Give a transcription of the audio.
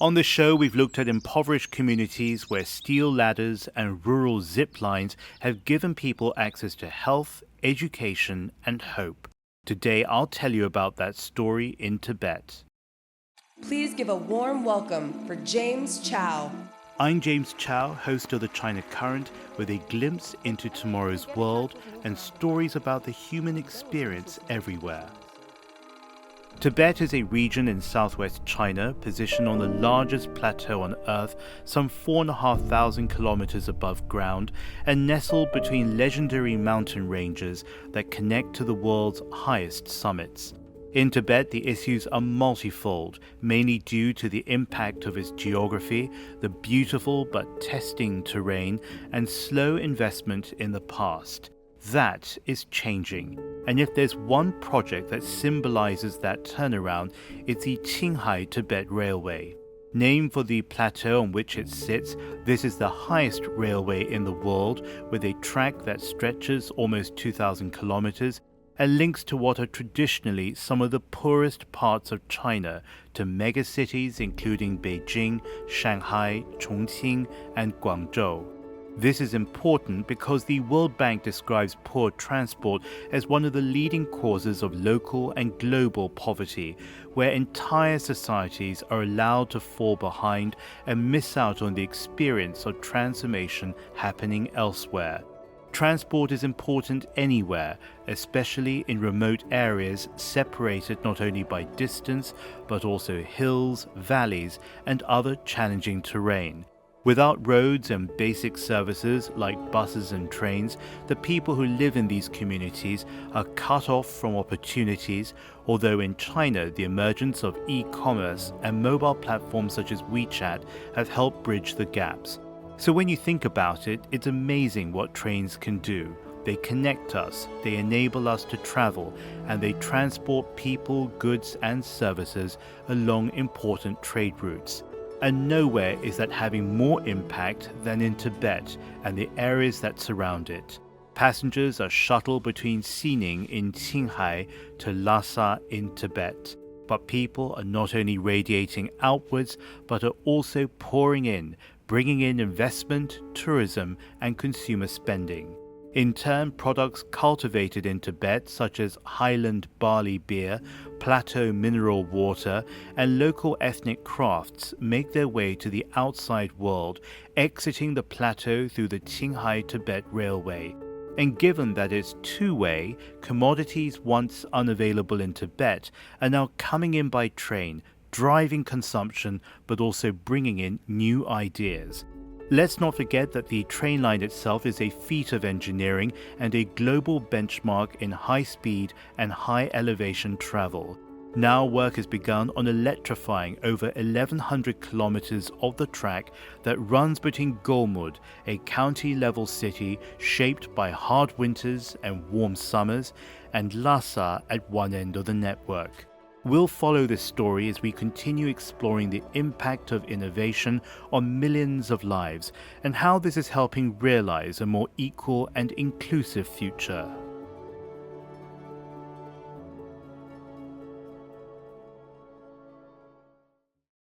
On the show, we've looked at impoverished communities where steel ladders and rural zip lines have given people access to health, education, and hope. Today, I'll tell you about that story in Tibet. Please give a warm welcome for James Chow. I'm James Chow, host of the China Current, with a glimpse into tomorrow's world and stories about the human experience everywhere. Tibet is a region in southwest China, positioned on the largest plateau on Earth, some 4,500 kilometers above ground, and nestled between legendary mountain ranges that connect to the world's highest summits. In Tibet, the issues are multifold, mainly due to the impact of its geography, the beautiful but testing terrain, and slow investment in the past. That is changing. And if there's one project that symbolizes that turnaround, it's the Qinghai Tibet Railway. Named for the plateau on which it sits, this is the highest railway in the world, with a track that stretches almost 2,000 kilometers and links to what are traditionally some of the poorest parts of China to megacities including Beijing, Shanghai, Chongqing, and Guangzhou. This is important because the World Bank describes poor transport as one of the leading causes of local and global poverty, where entire societies are allowed to fall behind and miss out on the experience of transformation happening elsewhere. Transport is important anywhere, especially in remote areas separated not only by distance, but also hills, valleys, and other challenging terrain. Without roads and basic services like buses and trains, the people who live in these communities are cut off from opportunities, although in China the emergence of e-commerce and mobile platforms such as WeChat have helped bridge the gaps. So when you think about it, it's amazing what trains can do. They connect us, they enable us to travel, and they transport people, goods, and services along important trade routes. And nowhere is that having more impact than in Tibet and the areas that surround it. Passengers are shuttled between Xining in Qinghai to Lhasa in Tibet. But people are not only radiating outwards, but are also pouring in, bringing in investment, tourism, and consumer spending. In turn, products cultivated in Tibet, such as highland barley beer, plateau mineral water, and local ethnic crafts, make their way to the outside world, exiting the plateau through the Qinghai Tibet Railway. And given that it's two-way, commodities once unavailable in Tibet are now coming in by train, driving consumption, but also bringing in new ideas. Let's not forget that the train line itself is a feat of engineering and a global benchmark in high-speed and high-elevation travel. Now work has begun on electrifying over 1,100 kilometers of the track that runs between Golmud, a county-level city shaped by hard winters and warm summers, and Lhasa at one end of the network. We'll follow this story as we continue exploring the impact of innovation on millions of lives and how this is helping realize a more equal and inclusive future.